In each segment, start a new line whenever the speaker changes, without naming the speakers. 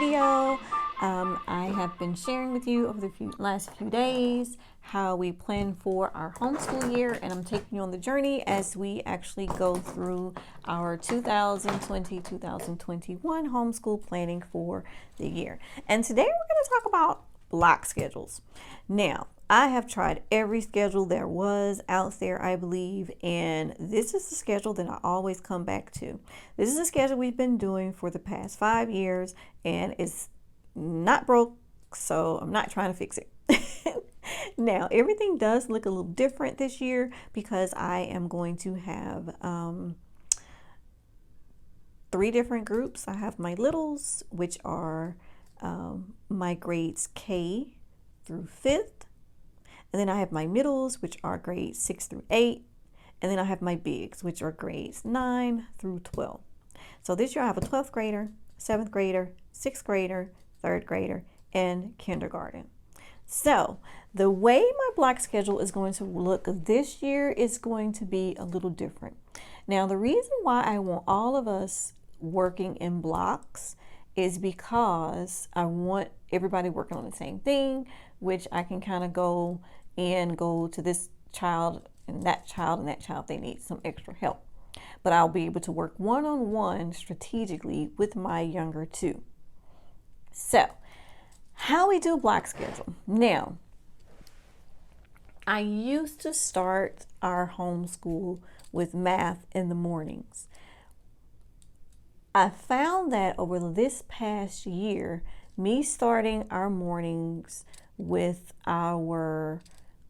video. I have been sharing with you over the last few days how we plan for our homeschool year, and I'm taking you on the journey as we actually go through our 2020-2021 homeschool planning for the year. And today we're going to talk about block schedules. Now, I have tried every schedule there was out there, I believe, and this is the schedule that I always come back to. This is a schedule we've been doing for the past 5 years, and it's not broke, so I'm not trying to fix it. Now, everything does look a little different this year because I am going to have 3 different groups. I have my littles, which are my grades K through 5th. And then I have my middles, which are grades 6 through 8. And then I have my bigs, which are grades 9 through 12. So this year I have a 12th grader, 7th grader, 6th grader, 3rd grader, and kindergarten. So the way my block schedule is going to look this year is going to be a little different. Now, the reason why I want all of us working in blocks is because I want everybody working on the same thing, which I can kind of go to this child and that child and that child if they need some extra help. But I'll be able to work one-on-one strategically with my younger two. So, how we do a block schedule. Now, I used to start our homeschool with math in the mornings. I found that over this past year, me starting our mornings with our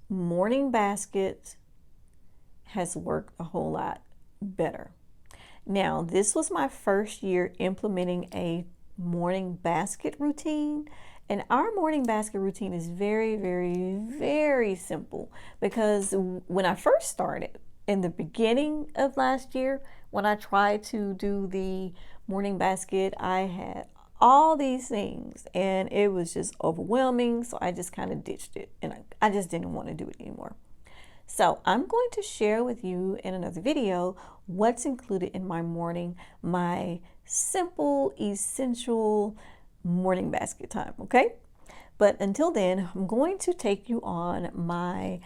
morning basket has worked a whole lot better. Now, this was my first year implementing a morning basket routine, and our morning basket routine is very, very, very simple because when I first started in the beginning of last year, when I tried to do the morning basket, I had all these things and it was just overwhelming, so I just kind of ditched it and I just didn't want to do it anymore. So I'm going to share with you in another video what's included in my simple, essential morning basket time, okay? But until then, I'm going to take you on my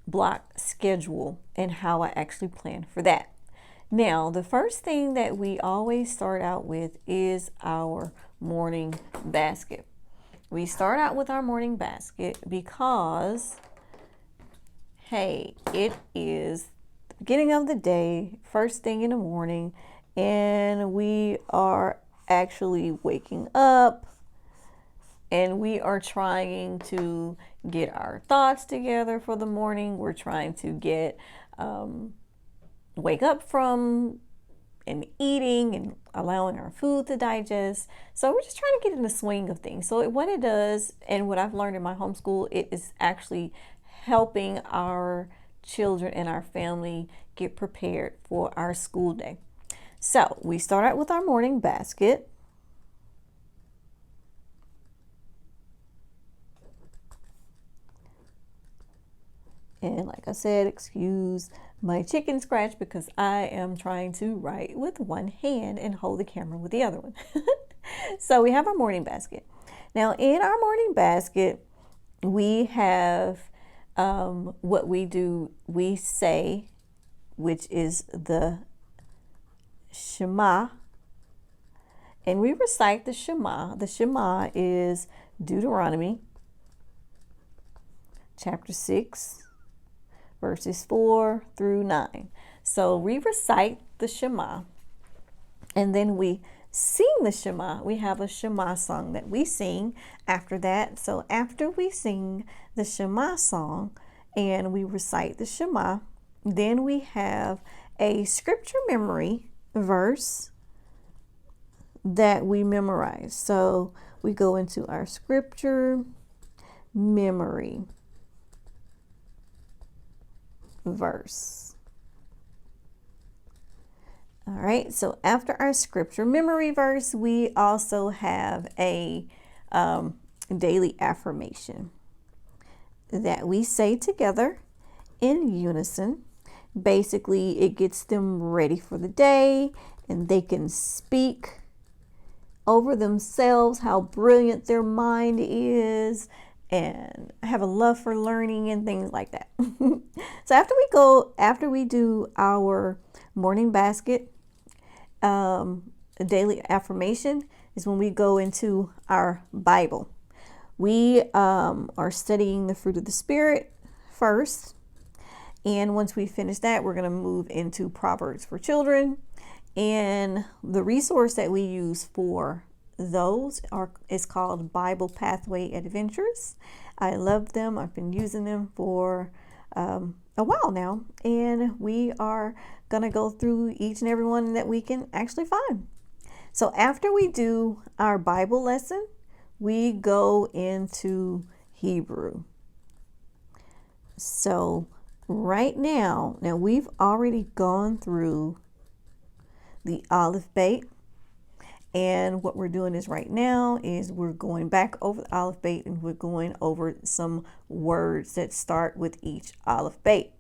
block schedule and how I actually plan for that. Now, the first thing that we always start out with is our morning basket. We start out with our morning basket because, hey, it is the beginning of the day, first thing in the morning, and we are actually waking up and we are trying to get our thoughts together for the morning. We're trying to get wake up from and eating and allowing our food to digest. So we're just trying to get in the swing of things. So what it does, and what I've learned in my homeschool, it is actually helping our children and our family get prepared for our school day. So we start out with our morning basket. And like I said, excuse my chicken scratch because I am trying to write with one hand and hold the camera with the other one. So we have our morning basket. Now in our morning basket, we have what we say, which is the Shema. And we recite the Shema. The Shema is Deuteronomy chapter 6. Verses 4 through 9. So we recite the Shema and then we sing the Shema. We have a Shema song that we sing after that. So after we sing the Shema song and we recite the Shema, then we have a scripture memory verse that we memorize. So we go into our scripture memory verse. All right, so after our scripture memory verse, we also have a daily affirmation that we say together in unison. Basically, it gets them ready for the day and they can speak over themselves, how brilliant their mind is, and have a love for learning and things like that. So after we do our morning basket, daily affirmation is when we go into our Bible. We are studying the fruit of the Spirit first. And once we finish that, we're going to move into Proverbs for Children. And the resource that we use for those is called Bible Pathway Adventures. I love them. I've been using them for a while now. And we are going to go through each and every one that we can actually find. So after we do our Bible lesson, we go into Hebrew. So right now we've already gone through the Aleph-Bet, and what we're doing is right now is we're going back over the Aleph-Bet, and we're going over some words that start with each Aleph-Bet.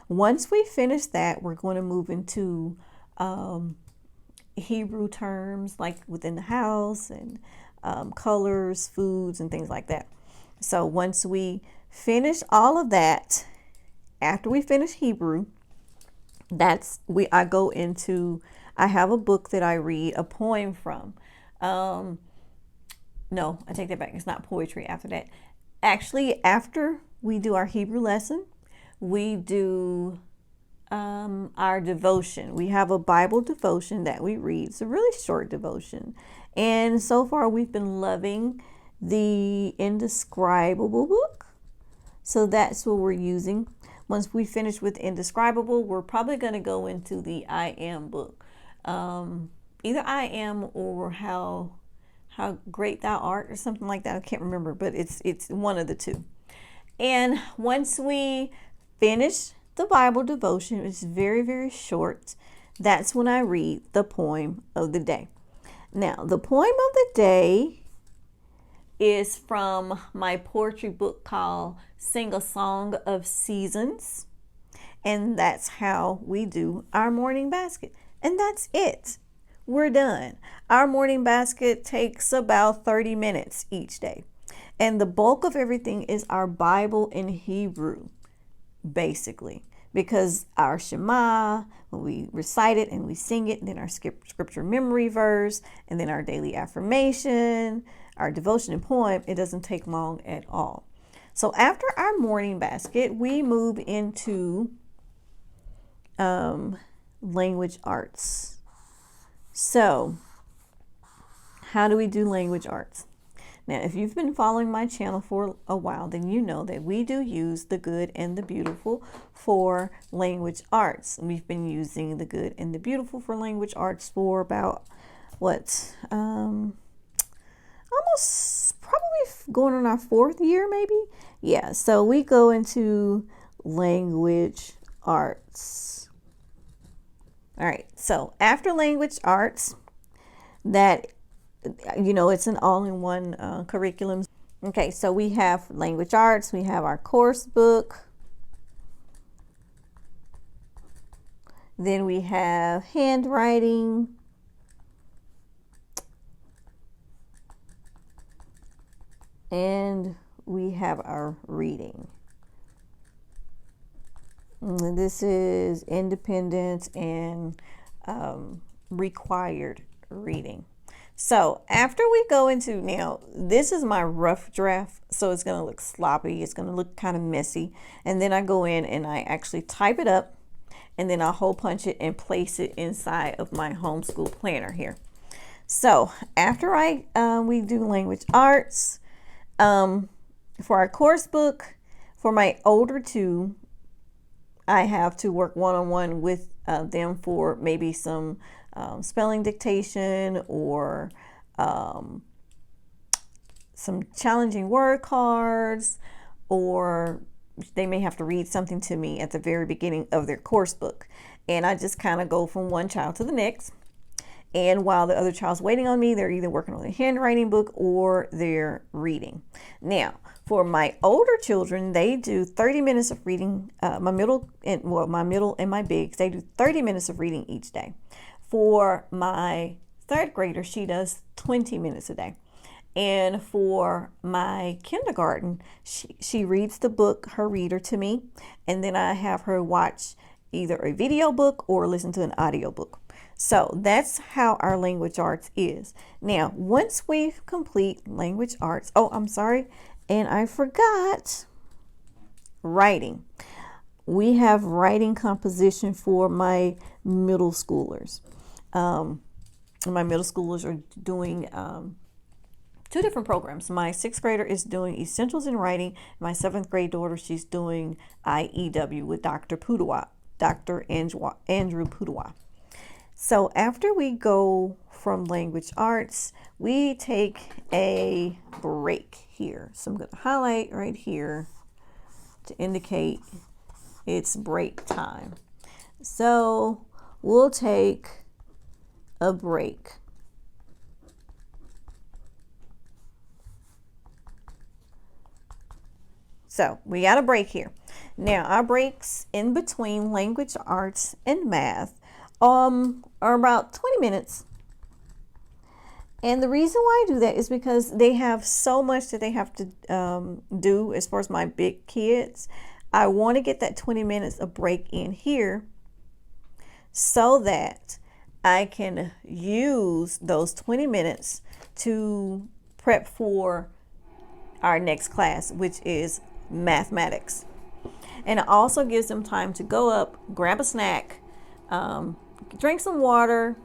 Once we finish that, we're going to move into Hebrew terms like within the house and colors, foods, and things like that. So once we finish all of that, after we finish Hebrew, I have a book that I read a poem from. No, I take that back. It's not poetry after that. Actually, after we do our Hebrew lesson, we do our devotion. We have a Bible devotion that we read. It's a really short devotion. And so far, we've been loving the Indescribable book. So that's what we're using. Once we finish with Indescribable, we're probably going to go into the I Am book. Either I Am or How Great Thou Art or something like that. I can't remember, but it's one of the two. And once we finish the Bible devotion, it's very, very short. That's when I read the poem of the day. Now, the poem of the day is from my poetry book called Sing a Song of Seasons. And that's how we do our morning basket. And that's it. We're done. Our morning basket takes about 30 minutes each day. And the bulk of everything is our Bible in Hebrew, basically. Because our Shema, when we recite it and we sing it, and then our scripture memory verse, and then our daily affirmation, our devotion and poem, it doesn't take long at all. So after our morning basket, we move into language arts. So how do we do language arts? Now, if you've been following my channel for a while, then you know that we do use the good and the beautiful for language arts. We've been using the good and the beautiful for language arts for about almost probably going on our 4th year, maybe. Yeah, so we go into language arts. All right, so after language arts, it's an all-in-one curriculum. Okay, so we have language arts, we have our course book, then we have handwriting, and we have our reading. And this is independent and required reading. So after we go into, now this is my rough draft, so it's going to look sloppy, it's going to look kind of messy, and then I go in and I actually type it up, and then I'll hole punch it and place it inside of my homeschool planner here. So after we do language arts, for our course book, for my older two, I have to work one-on-one with them for maybe some spelling dictation or some challenging word cards, or they may have to read something to me at the very beginning of their course book. And I just kind of go from one child to the next. And while the other child's waiting on me, they're either working on a handwriting book or they're reading. Now, for my older children, they do 30 minutes of reading. My middle and my bigs, they do 30 minutes of reading each day. For my third grader, she does 20 minutes a day. And for my kindergarten, she reads the book, her reader, to me, and then I have her watch either a video book or listen to an audio book. So that's how our language arts is. Now, once we complete language arts, oh, I'm sorry, and I forgot writing. We have writing composition for my middle schoolers. My middle schoolers are doing two different programs. My sixth grader is doing Essentials in Writing. My seventh grade daughter, she's doing IEW with Dr. Pudawa, Dr. Andrew Pudawa. So after we go from language arts, we take a break here. So I'm going to highlight right here to indicate it's break time. So we'll take a break. So we got a break here. Now our breaks in between language arts and math are about 20 minutes. And the reason why I do that is because they have so much that they have to do as far as my big kids. I want to get that 20 minutes of break in here so that I can use those 20 minutes to prep for our next class, which is mathematics. And it also gives them time to go up, grab a snack, drink some water,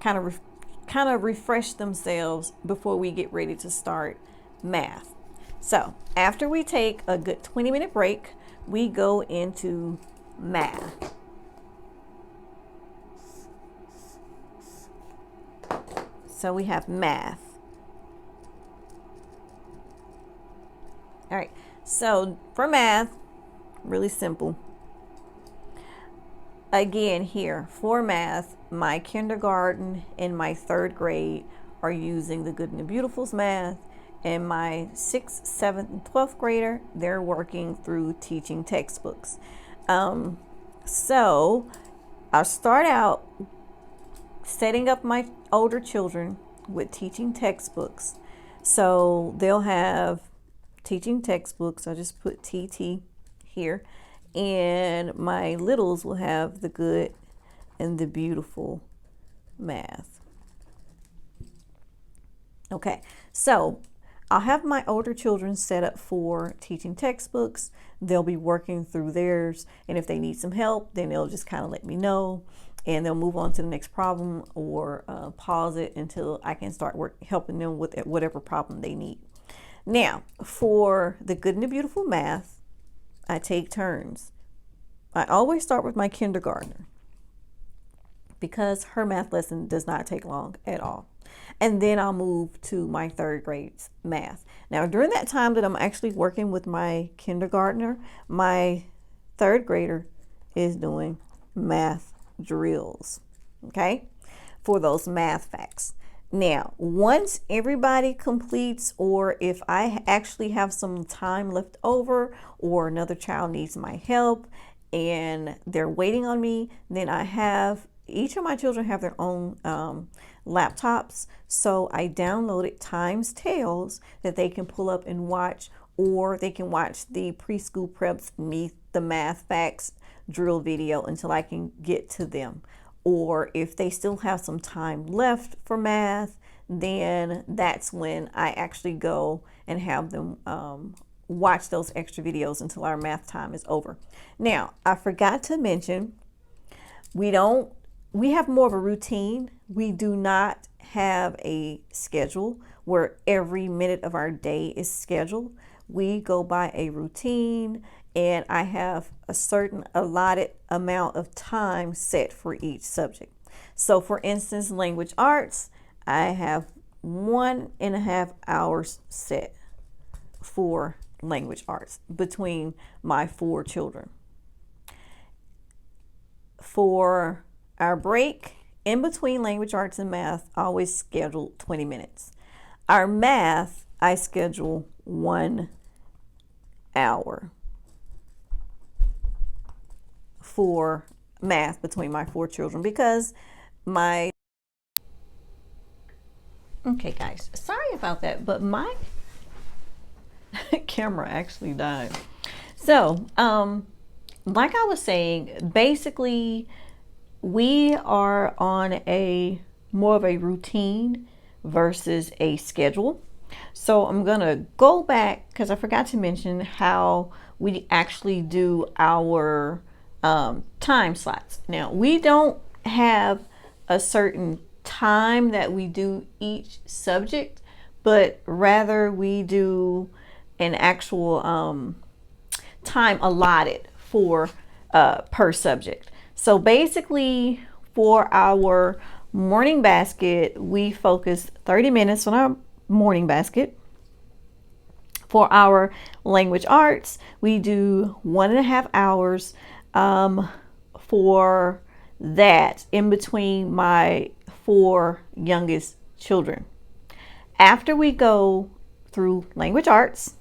kind of refresh themselves before we get ready to start math. So after we take a good 20-minute break, we go into math. So we have math. All right, so for math, really simple. Again, here for math, my kindergarten and my third grade are using the Good and the Beautiful's math, and my 6th, 7th, and 12th grader, they're working through teaching textbooks. So I'll start out setting up my older children with teaching textbooks. So they'll have teaching textbooks. I just put TT here. And my littles will have the Good and the Beautiful math. Okay, so I'll have my older children set up for teaching textbooks. They'll be working through theirs, and if they need some help, then they'll just kind of let me know, and they'll move on to the next problem or pause it until I can start helping them with whatever problem they need. Now, for the Good and the Beautiful math, I take turns. I always start with my kindergartner because her math lesson does not take long at all. And then I'll move to my third grade's math. Now, during that time that I'm actually working with my kindergartner, my third grader is doing math drills, okay, for those math facts. Now, once everybody completes, or if I actually have some time left over or another child needs my help and they're waiting on me, then I have each of my children have their own laptops. So I downloaded Times Tales that they can pull up and watch, or they can watch the Preschool Preps Meet the Math Facts drill video until I can get to them. Or if they still have some time left for math, then that's when I actually go and have them watch those extra videos until our math time is over. Now, I forgot to mention, we have more of a routine. We do not have a schedule where every minute of our day is scheduled. We go by a routine, and I have a certain allotted amount of time set for each subject. So for instance, language arts, I have 1.5 hours set for language arts between my 4 children. For our break in between language arts and math, I always schedule 20 minutes. Our math, I schedule 1 hour for math between my 4 children because my Okay, guys, sorry about that, but my camera actually died. So, like I was saying, basically, we are on a more of a routine versus a schedule. So I'm gonna go back because I forgot to mention how we actually do our time slots. Now, we don't have a certain time that we do each subject, but rather we do an actual time allotted for per subject. So basically, for our morning basket, we focus 30 minutes on our morning basket. For our language arts, we do 1.5 hours for that in between my 4 youngest children. After we go through language arts,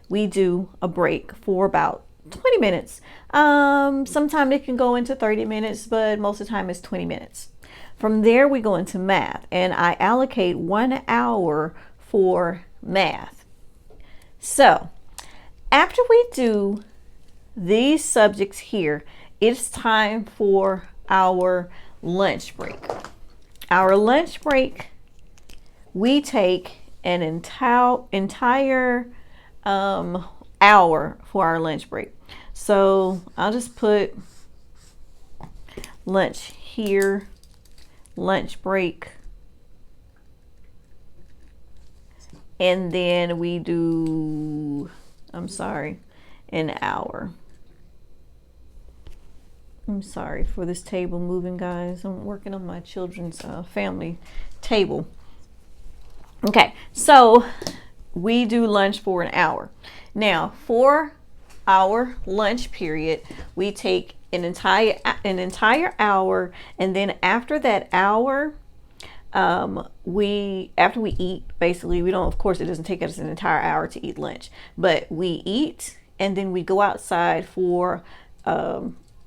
we do a break for about 20 minutes. Sometimes it can go into 30 minutes, but most of the time it's 20 minutes. From there, we go into math, and I allocate 1 hour for math. So after we do these subjects here, it's time for our lunch break. Our lunch break, we take an entire hour for our lunch break. So I'll just put lunch here, lunch break, and then we do, an hour. I'm sorry for this table moving, guys. I'm working on my children's family table. Okay, so we do lunch for an hour. Now, for our lunch period, we take an entire hour, and then after that hour, after we eat, basically, we don't, of course, it doesn't take us an entire hour to eat lunch, but we eat, and then we go outside for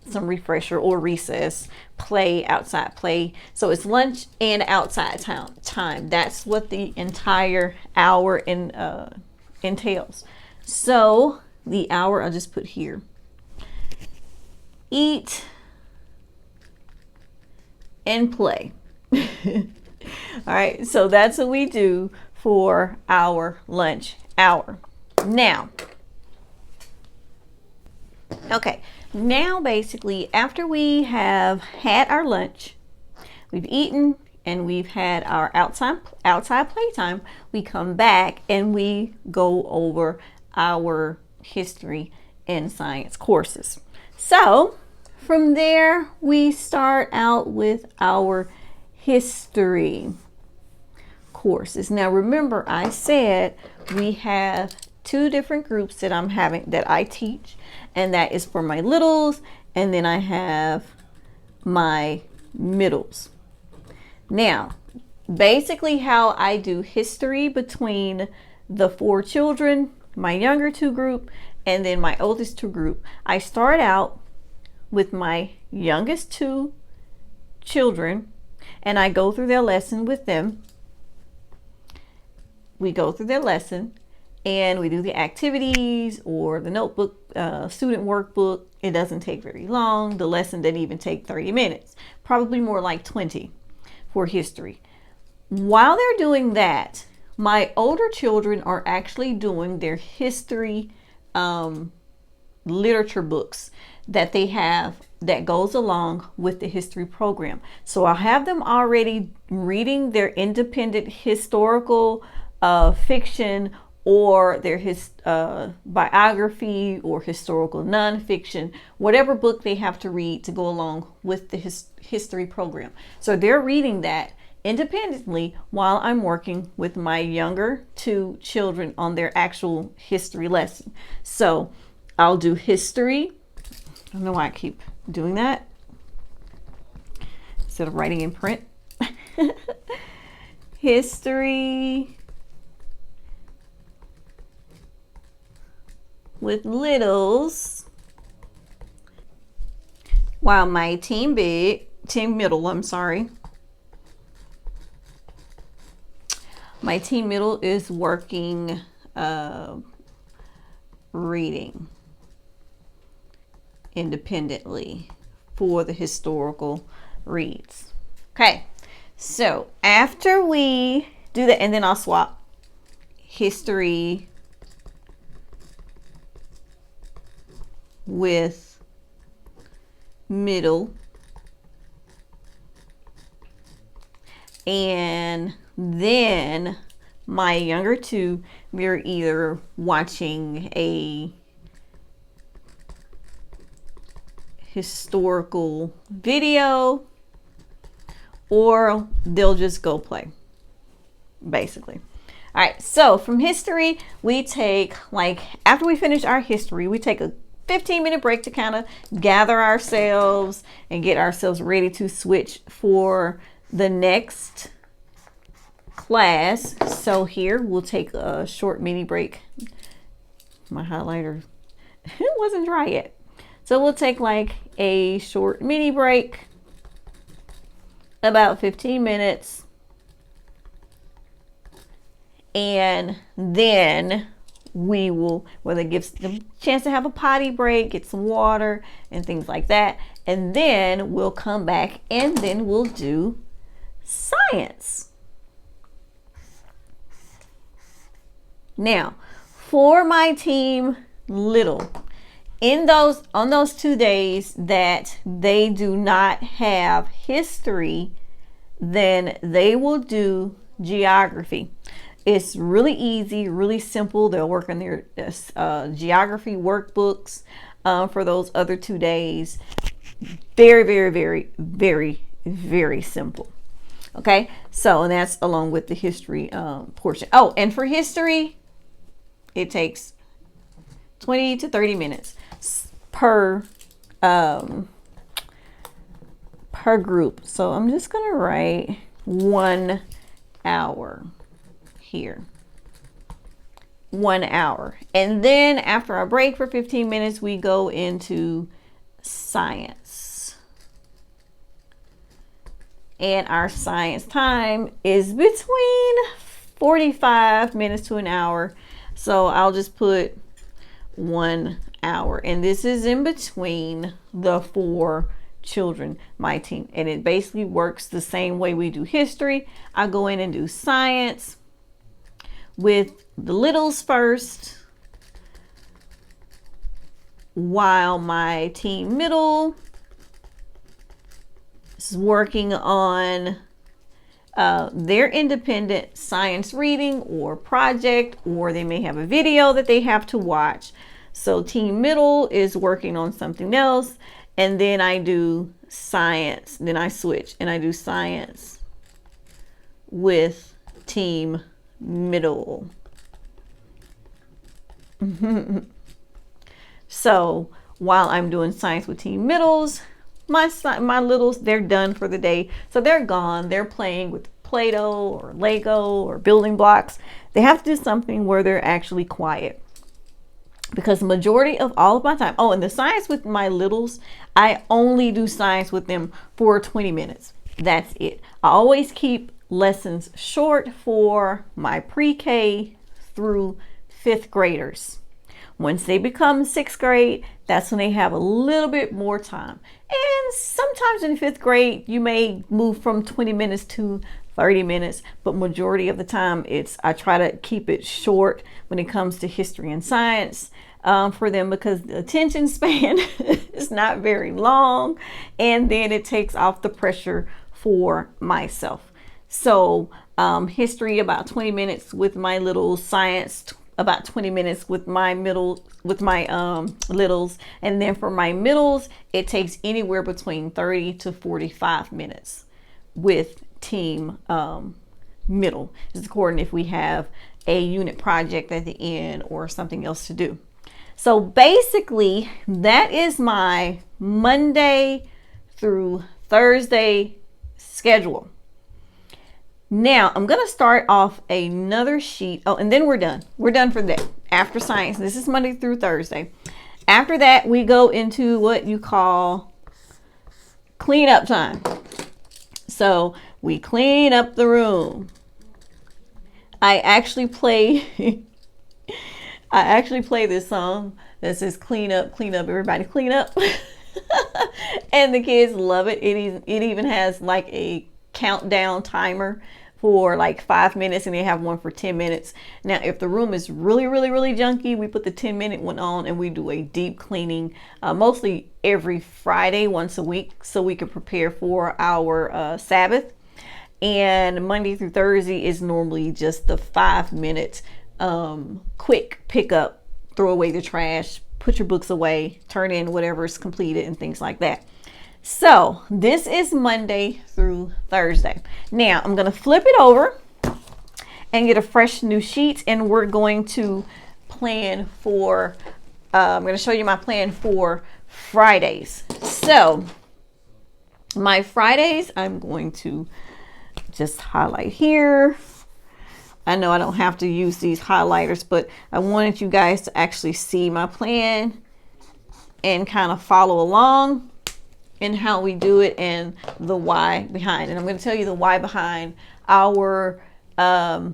some refresher or recess, outside play. So it's lunch and outside time. That's what the entire hour entails. So the hour, I'll just put here, eat and play. All right, so that's what we do for our lunch hour. Now, basically, after we have had our lunch, we've eaten, and we've had our outside playtime, we come back and we go over our history and science courses. So from there, we start out with our history courses. Now remember, I said we have 2 different groups that I teach, and that is for my littles, and then I have my middles. Now, basically how I do history between the 4 children, my younger 2 group, and then my oldest 2 group, I start out with my youngest 2 children, and I go through their lesson with them. We go through their lesson, and we do the activities or the notebook, student workbook. It doesn't take very long. The lesson didn't even take 30 minutes, probably more like 20 for history. While they're doing that, my older children are actually doing their history literature books that they have that goes along with the history program. So I'll have them already reading their independent historical fiction or their biography or historical nonfiction, whatever book they have to read to go along with the history program. So they're reading that independently while I'm working with my younger 2 children on their actual history lesson. So I'll do history. I don't know why I keep doing that instead of writing in print. History with littles, while my team middle, My teen middle is working reading independently for the historical reads. Okay, so after we do that, and then I'll swap history with middle, and then my younger two, we're either watching a historical video or they'll just go play, basically. All right, so from history, we take, like, after we finish our history, we take a 15-minute break to kind of gather ourselves and get ourselves ready to switch for the next class. So here we'll take a short mini break. My highlighter it wasn't dry yet, so we'll take like a short mini break, about 15 minutes, and then we will, whether it gives them a chance to have a potty break, get some water and things like that, and then we'll come back and then we'll do science. Now, for my team little, on those 2 days that they do not have history, then they will do geography. It's really easy, really simple. They'll work on their geography workbooks for those other 2 days. Very, very, very, very, very simple. Okay, so, and that's along with the history portion. Oh, and for history, it takes 20 to 30 minutes per group. So I'm just gonna write 1 hour here. 1 hour. And then after our break for 15 minutes, we go into science. And our science time is between 45 minutes to an hour. So I'll just put 1 hour. And this is in between the 4 children, my team. And it basically works the same way we do history. I go in and do science with the littles first, while my team middle is working on their independent science reading or project, or they may have a video that they have to watch. So team middle is working on something else, and then I do science. Then I switch and I do science with team middle. So while I'm doing science with team middles, my littles, they're done for the day. So they're gone. They're playing with Play-Doh or Lego or building blocks. They have to do something where they're actually quiet, because the majority of all of my time, oh, and the science with my littles, I only do science with them for 20 minutes. That's it. I always keep lessons short for my pre-K through 5th graders. Once they become 6th grade, that's when they have a little bit more time. And sometimes in 5th grade, you may move from 20 minutes to 30 minutes, but majority of the time I try to keep it short when it comes to history and science for them, because the attention span is not very long, and then it takes off the pressure for myself. So history about 20 minutes with my little, science about 20 minutes with my littles, and then for my middles it takes anywhere between 30 to 45 minutes with team middle. It's according if we have a unit project at the end or something else to do. So basically that is my Monday through Thursday schedule. Now I'm going to start off another sheet. Oh, and then we're done. We're done for that. After science, this is Monday through Thursday. After that, we go into what you call cleanup time. So we clean up the room. I actually play I actually play this song that says clean up, everybody clean up. And the kids love it. It even has like a countdown timer for like 5 minutes, and they have one for 10 minutes. Now, if the room is really, really, really junky, we put the 10-minute one on and we do a deep cleaning, mostly every Friday, once a week, so we can prepare for our Sabbath. And Monday through Thursday is normally just the 5-minute quick pick up, throw away the trash, put your books away, turn in whatever is completed and things like that. So this is Monday through Thursday. Now I'm going to flip it over and get a fresh new sheet, and we're going to plan for, I'm going to show you my plan for Fridays. So my Fridays, I'm going to just highlight here. I know I don't have to use these highlighters, but I wanted you guys to actually see my plan and kind of follow along in how we do it and the why behind. And I'm going to tell you the why behind our, I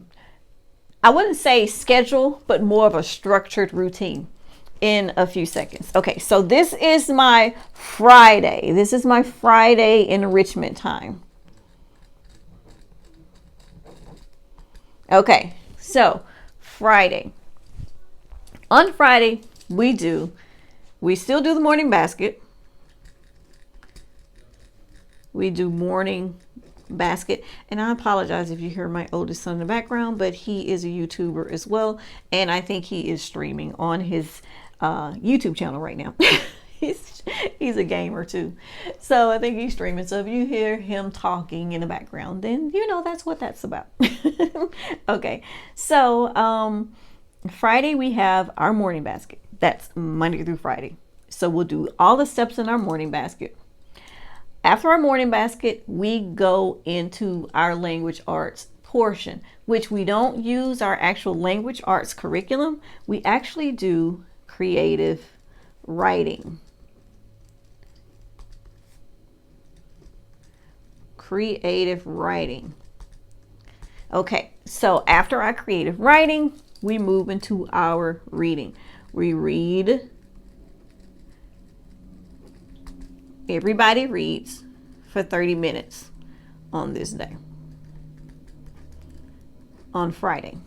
wouldn't say schedule, but more of a structured routine in a few seconds. Okay, so this is my Friday. This is my Friday enrichment time. Okay, so Friday. On Friday, we still do the morning basket. We do morning basket. And I apologize if you hear my oldest son in the background, but he is a YouTuber as well. And I think he is streaming on his YouTube channel right now. He's a gamer too. So I think he's streaming. So if you hear him talking in the background, then you know that's what that's about. Okay. So Friday we have our morning basket. That's Monday through Friday. So we'll do all the steps in our morning basket. After our morning basket, we go into our language arts portion, which we don't use our actual language arts curriculum. We actually do creative writing. Creative writing. Okay, so after our creative writing, we move into our reading. We read. Everybody reads for 30 minutes on this day, on Friday.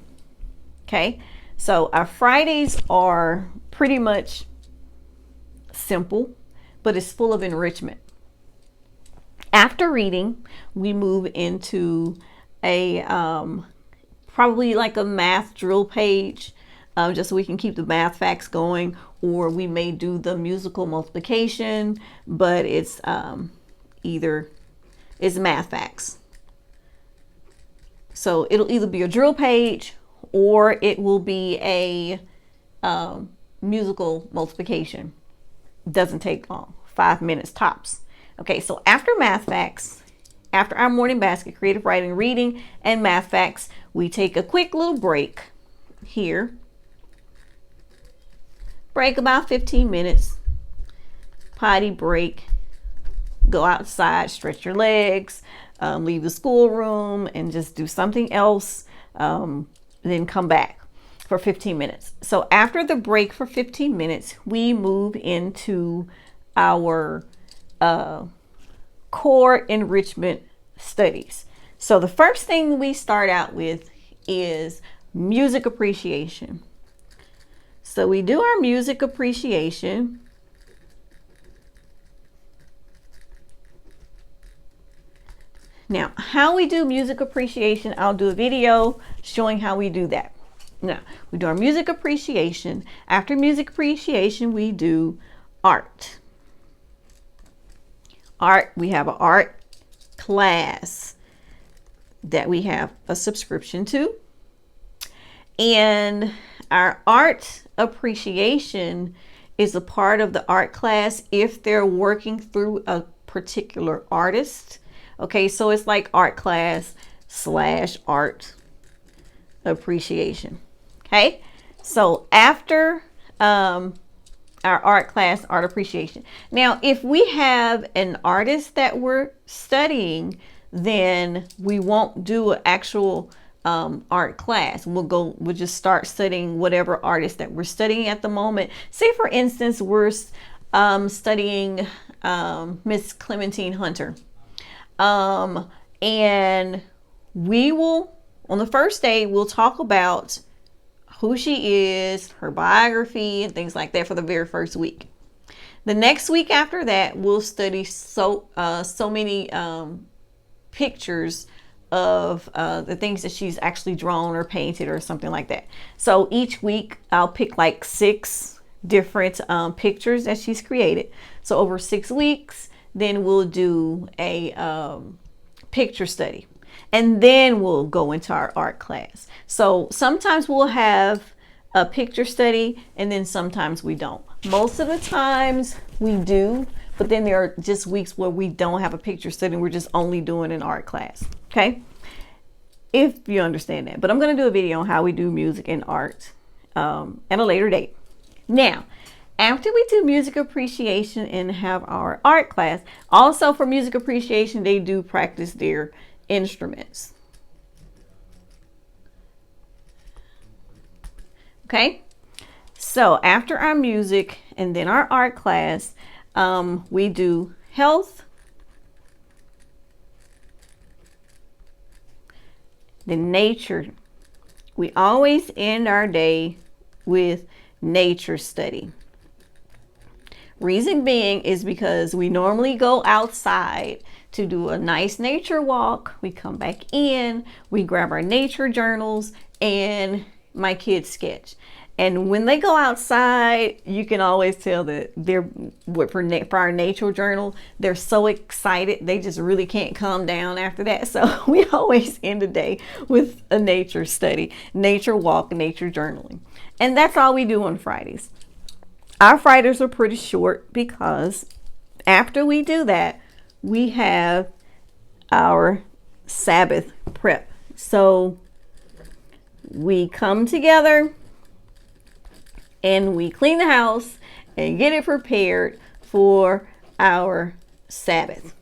Okay, so our Fridays are pretty much simple, but it's full of enrichment. After reading, we move into a probably like a math drill page, just so we can keep the math facts going, or we may do the musical multiplication, but it's it's math facts. So it'll either be a drill page or it will be a musical multiplication. Doesn't take long, 5 minutes tops. Okay, so after math facts, after our morning basket, creative writing, reading, and math facts, we take a quick little break here. Break about 15 minutes, potty break, go outside, stretch your legs, leave the schoolroom and just do something else, then come back for 15 minutes. So after the break for 15 minutes, we move into our core enrichment studies. So the first thing we start out with is music appreciation. So we do our music appreciation. Now, how we do music appreciation, I'll do a video showing how we do that. Now, we do our music appreciation. After music appreciation, we do art. Art, we have an art class that we have a subscription to. And our art appreciation is a part of the art class if they're working through a particular artist. Okay, so it's like art class / art appreciation. Okay, so after our art class, art appreciation. Now, if we have an artist that we're studying, then we won't do an actual art class. We'll just start studying whatever artist that we're studying at the moment. Say for instance, we're studying Miss Clementine Hunter. And we will, on the first day, we'll talk about who she is, her biography, and things like that for the very first week. The next week after that, we'll study so many pictures of the things that she's actually drawn or painted or something like that. So each week I'll pick like 6 different pictures that she's created. So over 6 weeks, then we'll do a picture study. And then we'll go into our art class. So sometimes we'll have a picture study and then sometimes we don't. Most of the times we do, but then there are just weeks where we don't have a picture study and we're just only doing an art class. Okay? If you understand that. But I'm going to do a video on how we do music and art at a later date. Now, after we do music appreciation and have our art class, also for music appreciation, they do practice their instruments. Okay, so after our music and then our art class, we do health, then nature. We always end our day with nature study. Reason being is because we normally go outside to do a nice nature walk. We come back in, we grab our nature journals, and my kids sketch. And when they go outside, you can always tell that they're for our nature journal, they're so excited. They just really can't calm down after that. So we always end the day with a nature study, nature walk, nature journaling. And that's all we do on Fridays. Our Fridays are pretty short because after we do that, we have our Sabbath prep. So we come together and we clean the house and get it prepared for our Sabbath.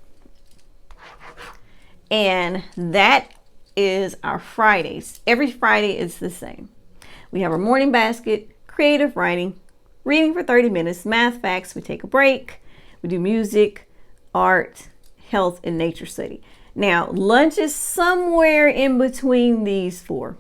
And that is our Fridays. Every Friday is the same. We have our morning basket, creative writing, reading for 30 minutes, math, facts, we take a break, we do music, art, health, and nature study. Now, lunch is somewhere in between these 4.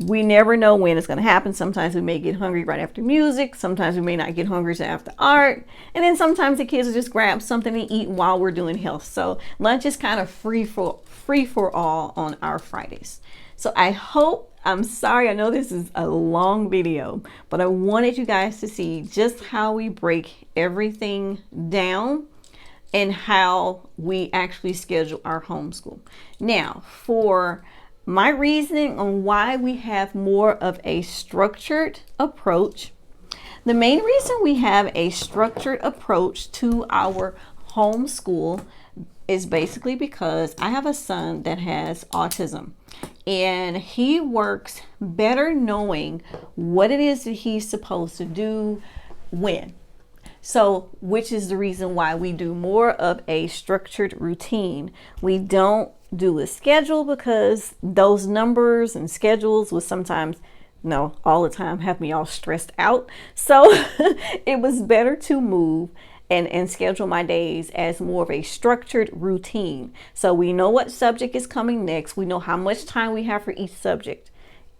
We never know when it's going to happen. Sometimes we may get hungry right after music. Sometimes we may not get hungry until after art. And then sometimes the kids will just grab something to eat while we're doing health. So lunch is kind of free for all on our Fridays. So I'm sorry, I know this is a long video, but I wanted you guys to see just how we break everything down and how we actually schedule our homeschool. Now, for my reasoning on why we have more of a structured approach, the main reason we have a structured approach to our homeschool is basically because I have a son that has autism, and he works better knowing what it is that he's supposed to do when. So, which is the reason why we do more of a structured routine. We don't do a schedule because those numbers and schedules will sometimes, no, all the time, have me all stressed out. So it was better to move and schedule my days as more of a structured routine. So we know what subject is coming next. We know how much time we have for each subject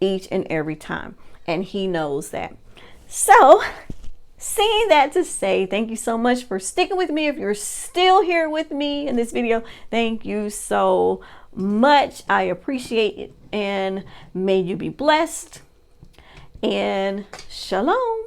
each and every time. And he knows that. So saying that to say, thank you so much for sticking with me. If you're still here with me in this video, thank you so much. I appreciate it. And may you be blessed. And shalom.